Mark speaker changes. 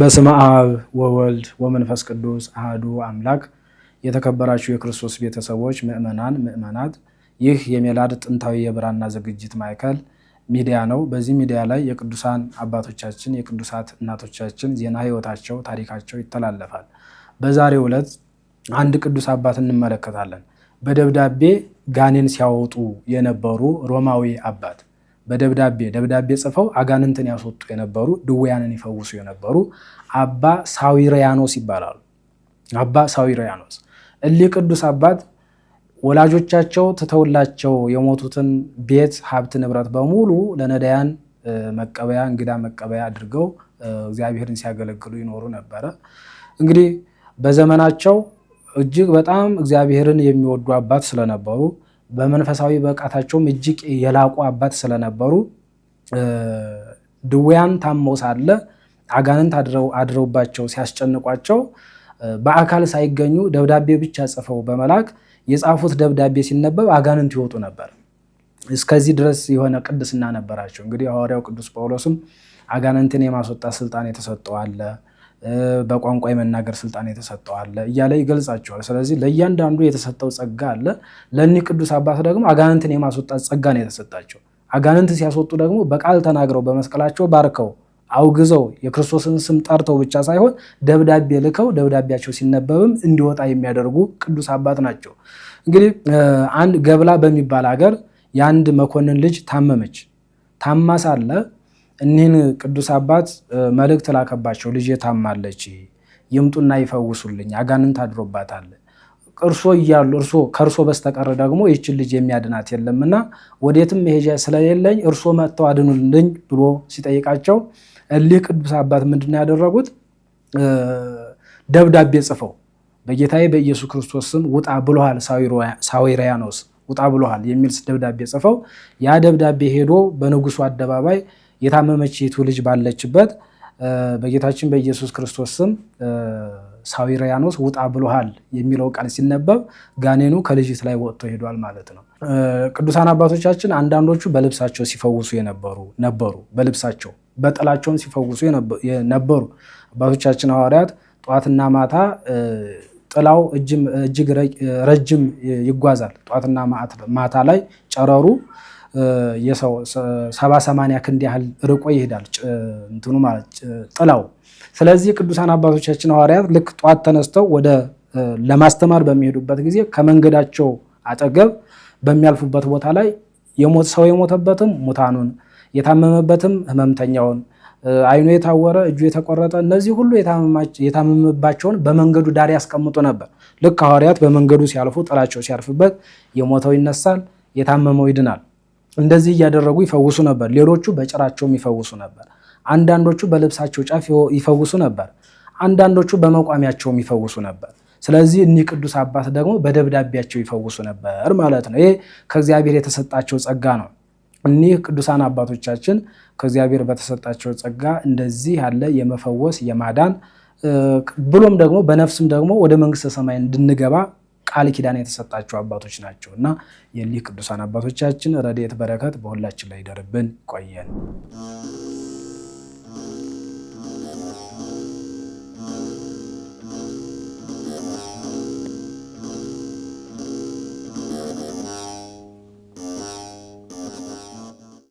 Speaker 1: በስመ አብ ወወልድ ወመንፈስ ቅዱስ አሐዱ አምላክ። የተከበራችሁ የክርስቶስ ቤተሰቦች ምእመናን፣ ምእመናት፣ ይህ የሜላድ ጥንታዊ የብራና ዝግጅት ማዕከል ሚዲያ ነው። በዚህ ሚዲያ ላይ የቅዱሳን አባቶቻችን የቅዱሳት እናቶቻችን ዜና ሕይወታቸው፣ ታሪካቸው ይተላለፋል። በዛሬው ዕለት አንድ ቅዱስ አባት እንመለከታለን። በደብዳቤ ጋኔን ሲያወጡ የነበሩ ሮማዊ አባት፣ በደብዳቤ ጽፈው አጋንንትን ያስወጡ የነበሩ ድውያንን ይፈውሱ የነበሩ አባ ሳዊሪያኖስ ይባላሉ። አባ ሳዊሪያኖስ እሊህ ቅዱስ አባት ወላጆቻቸው ትተውላቸው የሞቱትን ቤት ሀብት ንብረት በሙሉ ለነዳያን መቀበያ እንግዳ መቀበያ አድርገው እግዚአብሔርን ሲያገለግሉ ይኖሩ ነበረ። እንግዲህ በዘመናቸው እጅግ በጣም እግዚአብሔርን የሚወዱ አባት ስለነበሩ በመንፈሳዊ ብቃታቸውም እጅግ የላቁ አባት ስለነበሩ ድውያን ታመው ሳለ አጋንንት አድረውባቸው ሲያስጨንቋቸው በአካል ሳይገኙ ደብዳቤ ብቻ ጽፈው በመላክ የጻፉት ደብዳቤ ሲነበብ አጋንንት ይወጡ ነበር። እስከዚህ ድረስ የሆነ ቅድስና ነበራቸው። እንግዲህ ሐዋርያው ቅዱስ ጳውሎስም አጋንንትን የማስወጣት ስልጣን የተሰጠው አለ፣ በቋንቋ የመናገር ስልጣን የተሰጠው አለ እያለ ይገልጻቸዋል። ስለዚህ ለእያንዳንዱ የተሰጠው ጸጋ አለ። ለእኒህ ቅዱስ አባት ደግሞ አጋንንትን የማስወጣት ጸጋ ነው የተሰጣቸው። አጋንንት ሲያስወጡ ደግሞ በቃል ተናግረው በመስቀላቸው ባርከው አውግዘው የክርስቶስን ስም ጠርተው ብቻ ሳይሆን ደብዳቤ ልከው ደብዳቤያቸው ሲነበብም እንዲወጣ የሚያደርጉ ቅዱስ አባት ናቸው። እንግዲህ አንድ ገብላ በሚባል ሀገር የአንድ መኮንን ልጅ ታመመች። ታማ ሳለ እኒህን ቅዱስ አባት መልእክት ላከባቸው። ልጄ ታማለች፣ ይምጡና ይፈውሱልኝ፣ አጋንንት አድሮባታል። እርሶ ከእርሶ በስተቀር ደግሞ ይችን ልጅ የሚያድናት የለምና ወዴትም መሄጃ ስለሌለኝ እርሶ መጥተው አድኑልኝ ብሎ ሲጠይቃቸው እሊህ ቅዱስ አባት ምንድን ያደረጉት? ደብዳቤ ጽፈው በጌታዬ በኢየሱስ ክርስቶስ ስም ውጣ ብሎሃል ሳዊሪያኖስ፣ ውጣ ብሎሃል የሚል ደብዳቤ ጽፈው ያ ደብዳቤ ሄዶ በንጉሱ አደባባይ የታመመችቱ ልጅ ባለችበት በጌታችን በኢየሱስ ክርስቶስ ስም ሳዊሪያኖስ ውጣ ብሎሃል የሚለው ቃል ሲነበብ ጋኔኑ ከልጅት ላይ ወጥቶ ሄዷል ማለት ነው። ቅዱሳን አባቶቻችን አንዳንዶቹ በልብሳቸው ሲፈውሱ ነበሩ። በልብሳቸው በጥላቸውን ሲፈውሱ ነበሩ። አባቶቻችን ሐዋርያት ጠዋትና ማታ ጥላው እጅግ ረጅም ይጓዛል። ጠዋትና ማታ ላይ ጨረሩ የሰው 70-80 ክንድ ያህል ርቆ ይሄዳል እንትኑ ማለት ጥላው። ስለዚህ ቅዱሳን አባቶቻችን ሐዋርያት ልክ ጧት ተነስተው ወደ ለማስተማር በሚሄዱበት ጊዜ ከመንገዳቸው አጠገብ በሚያልፉበት ቦታ ላይ ሰው የሞተበትም ሙታኑን፣ የታመመበትም ህመምተኛውን፣ አይኑ የታወረ እጁ የተቆረጠ እነዚህ ሁሉ የታመመባቸውን በመንገዱ ዳር ያስቀምጡ ነበር። ልክ ሐዋርያት በመንገዱ ሲያልፉ ጥላቸው ሲያርፍበት የሞተው ይነሳል፣ የታመመው ይድናል። እንደዚህ እያደረጉ ይፈውሱ ነበር። ሌሎቹ በጭራቸውም ይፈውሱ ነበር። አንዳንዶቹ በልብሳቸው ጫፍ ይፈውሱ ነበር። አንዳንዶቹ በመቋሚያቸውም ይፈውሱ ነበር። ስለዚህ እኒህ ቅዱስ አባት ደግሞ በደብዳቤያቸው ይፈውሱ ነበር ማለት ነው። ይሄ ከእግዚአብሔር የተሰጣቸው ጸጋ ነው። እኒህ ቅዱሳን አባቶቻችን ከእግዚአብሔር በተሰጣቸው ጸጋ እንደዚህ ያለ የመፈወስ የማዳን ብሎም ደግሞ በነፍስም ደግሞ ወደ መንግስተ ሰማይ እንድንገባ ቃል ኪዳን የተሰጣቸው አባቶች ናቸው እና የሊህ ቅዱሳን አባቶቻችን ረድኤት በረከት በሁላችን ላይ ይደርብን። ቆየን።